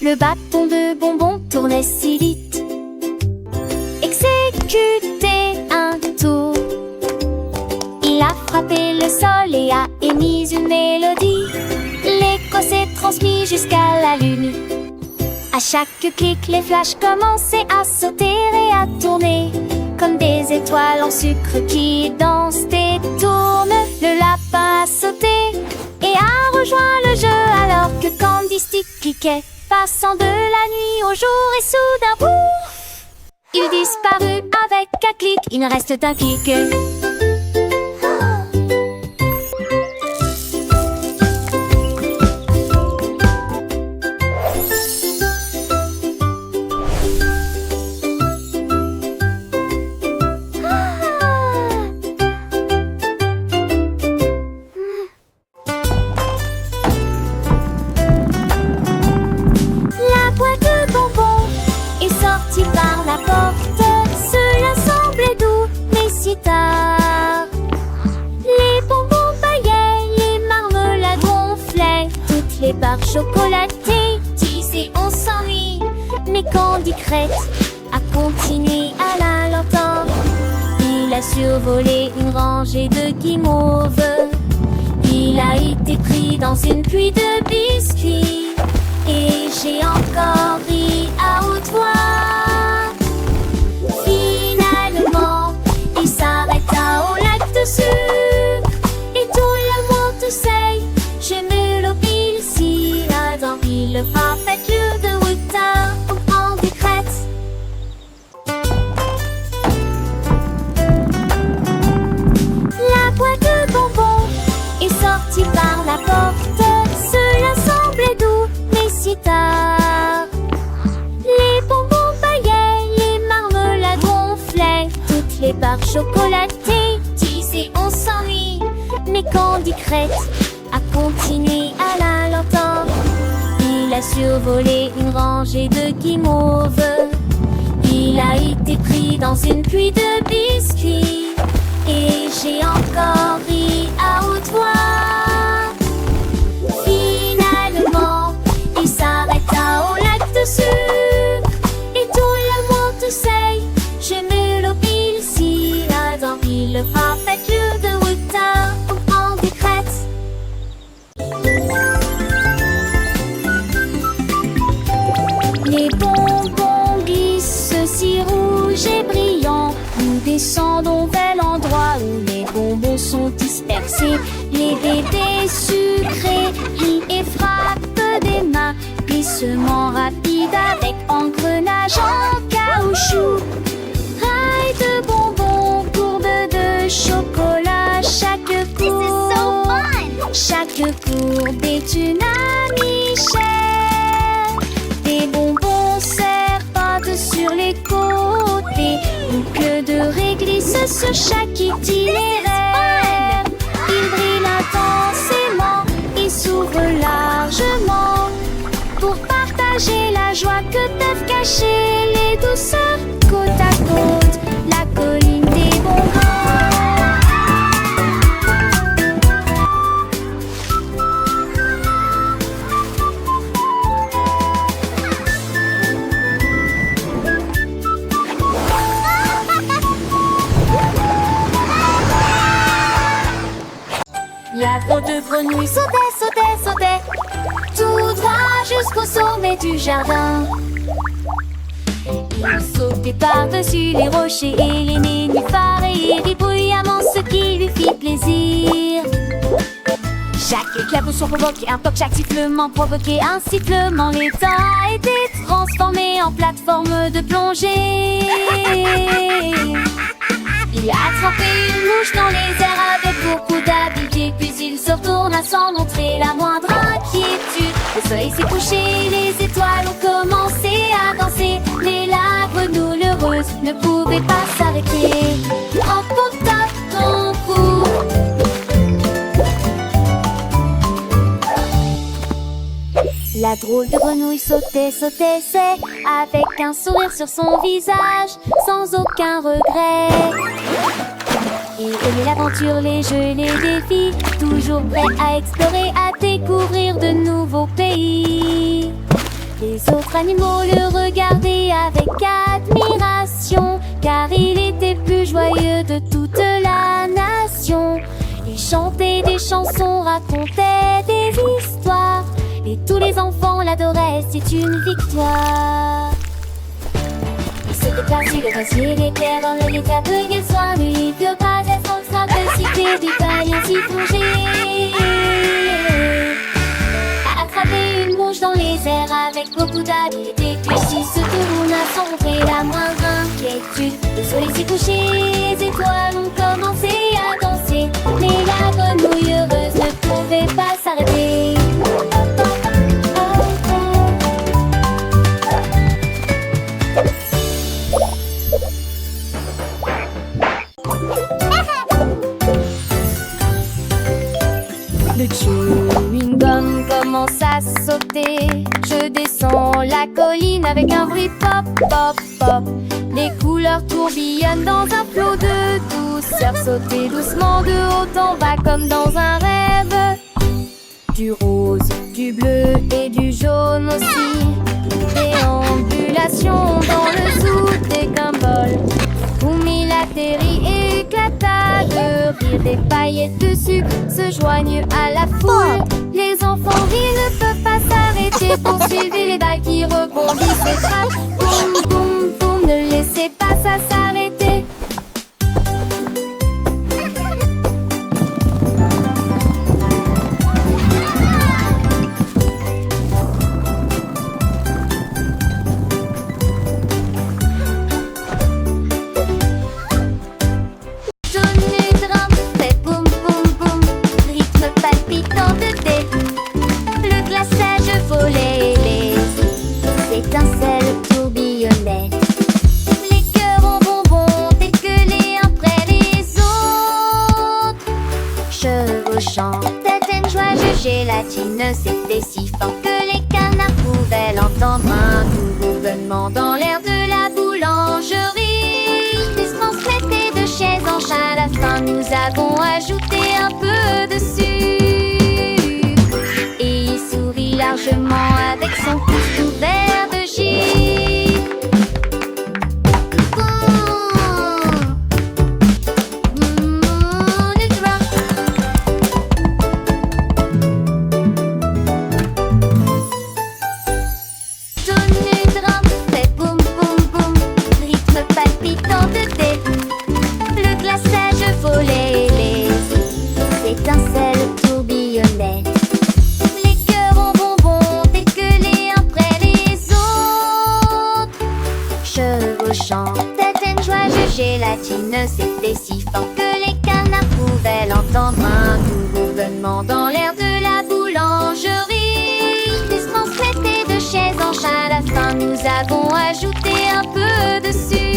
Le bâton de bonbon tournait si vite, exécutait un tour. Il a frappé le sol et a émis une mélodie. L'écho s'est transmis jusqu'à la lune. À chaque clic, les flashs commençaient à sauter et à tourner comme des étoiles en sucre qui dansent et tournent. Le lapin a sauté et a rejoint le jeu alors que Candy Stick cliquait, passant de la nuit au jour et soudain, pouf, il disparut avec un clic. Il ne reste qu'un clic. Par la porte, cela semblait doux, mais si tard. Les bonbons baillaient, les marmelades gonflaient, toutes les barres chocolatées disaient on s'ennuie. Mais Candy Crête a continué à la l'entendre. Il a survolé une rangée de guimauves. Il a été pris dans une pluie de biscuits. Et j'ai encore ri à haute voix. Finalement, il s'arrêta au lac de sucre. Et tout le monde sait, j'aime le pile si dans le parfait lieu de Wuta pour Candy Crête. La boîte de bonbons est sortie par la porte. Cela semblait doux, mais si tard. Les bonbons baillaient, les marmelades gonflaient, toutes les barres chocolatées disaient on s'ennuie. Mais Candy Crête a continué à la l'entendre. Il a survolé une rangée de guimauves. Il a été pris dans une pluie de biscuits. Et j'ai encore ri à haute voix. Finalement, il s'arrêta au lac de sucre. Et tout le monde sait, j'aime le pile si dans le parfait lieu de Wuta pour Candy Crête. Les bonbons glissent si rouges et brillants. Nous descendons vers l'endroit où les bonbons sont dispersés. Les bébés sucrés rient et frappent des mains. Glissement rapide avec engrenage en caoutchouc. Rail de bonbons, courbe de chocolat. Chaque courbe est une amie chère. Des bonbons serpentent sur les côtés. Boucle de réglisse sur chaque itinéraire. Ils brillent intensément et s'ouvrent largement pour partager la joie que peuvent cacher les douceurs. Côte à côte, la colline des bonbons. La drôle de grenouille sautait tout droit jusqu'au sommet du jardin. Il sautait par-dessus les rochers et les nénuphars et il rit bruyamment, ce qui lui fit plaisir. Chaque éclaboussure provoquait un toc, chaque sifflement provoquait un sifflement. L'étang a été transformé en plateforme de plongée. Il a attrapé une mouche dans les airs avec beaucoup d'habileté. Puis il se retourna sans montrer la moindre inquiétude. Le soleil s'est couché, les étoiles ont commencé à danser. Mais la grenouille heureuse ne pouvait pas s'arrêter. Emporta ton cou. La drôle de grenouille sautait, c'est avec un sourire sur son visage, sans aucun regret. Il aimait l'aventure, les jeux, les défis, toujours prêt à explorer, à découvrir de nouveaux pays. Les autres animaux le regardaient avec admiration, car il était plus joyeux de toute la nation. Il chantait des chansons, racontait des histoires, et tous les enfants l'adoraient, c'est une victoire. Il se déplace sur le glacier, les terres dans le lit, aveugle soin, lui, il ne peut pas être en train de citer des tailles ainsi plongées. À attraper une mouche dans les airs avec beaucoup d'habileté, puis s'il se tourne à sombrer la moindre inquiétude. Le soleil s'est couché, les étoiles ont commencé à danser, mais la grenouille heureuse ne pouvait pas s'arrêter. Le chewing-gum commence à sauter. Je descends la colline avec un bruit pop, pop, pop. Les couleurs tourbillonnent dans un flot de douceur. Sauter doucement de haut en bas comme dans un rêve. Du rose, du bleu et du jaune aussi. Déambulation dans le zoo des Gumball. Oumil atterrit et éclata de rire. Des paillettes de sucre se joignent à la foule. Les enfants rient, ne peuvent pas s'arrêter. Poursuivez les balles qui rebondissent et frappent. Boum, boum, boum, ne laissez pas ça s'arrêter. Certaines joies de gélatine, c'était si fort que les canards pouvaient l'entendre. Un doux bourdonnement dans l'air de la boulangerie. Ils se transmettaient de chaise en chaise. À la fin, nous avons ajouté un peu de sucre. Et il sourit largement avec son pouce couvert de givre. Certaines joies de gélatine, c'était si fort que les canards pouvaient l'entendre. Un doux bourdonnement dans l'air de la boulangerie. Ils se transmettaient de chaise en chaise. À la fin, nous avons ajouté un peu de sucre.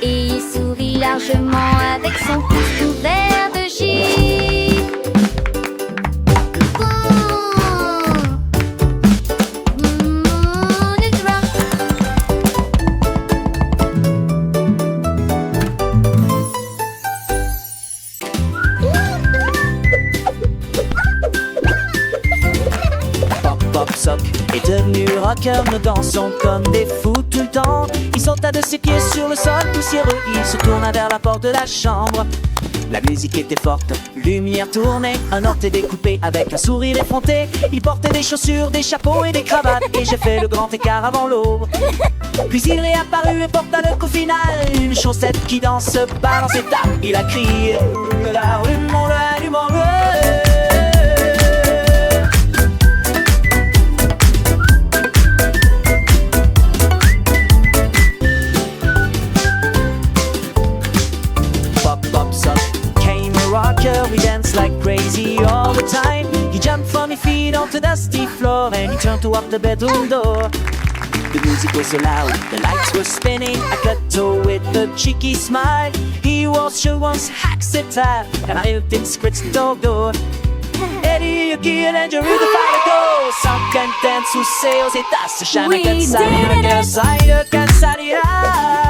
Et il sourit largement avec son pouce couvert de givre. Sock est devenu rocker, nous dansons comme des fous tout le temps. Il sauta de ses pieds sur le sol poussiéreux, il se tourna vers la porte de la chambre. La musique était forte, lumière tournée, un orteil découpé avec un sourire effronté. Il portait des chaussures, des chapeaux et des cravates, et j'ai fait le grand écart avant l'aube. Puis il est apparu et porta le coup final, une chaussette qui danse pas dans ses tapes. Il a crié l'allument, l'allument. We dance like crazy all the time. He jumped from his feet onto the dusty floor and he turned toward the bedroom door. The music was so loud, the lights were spinning. I cut to with a cheeky smile. He was sure once accepted and I helped him scratch the door. Eddie, you kill and you read the fire go. Some can dance who sails it, that's the shine. I can't say, I can't say, I can't say,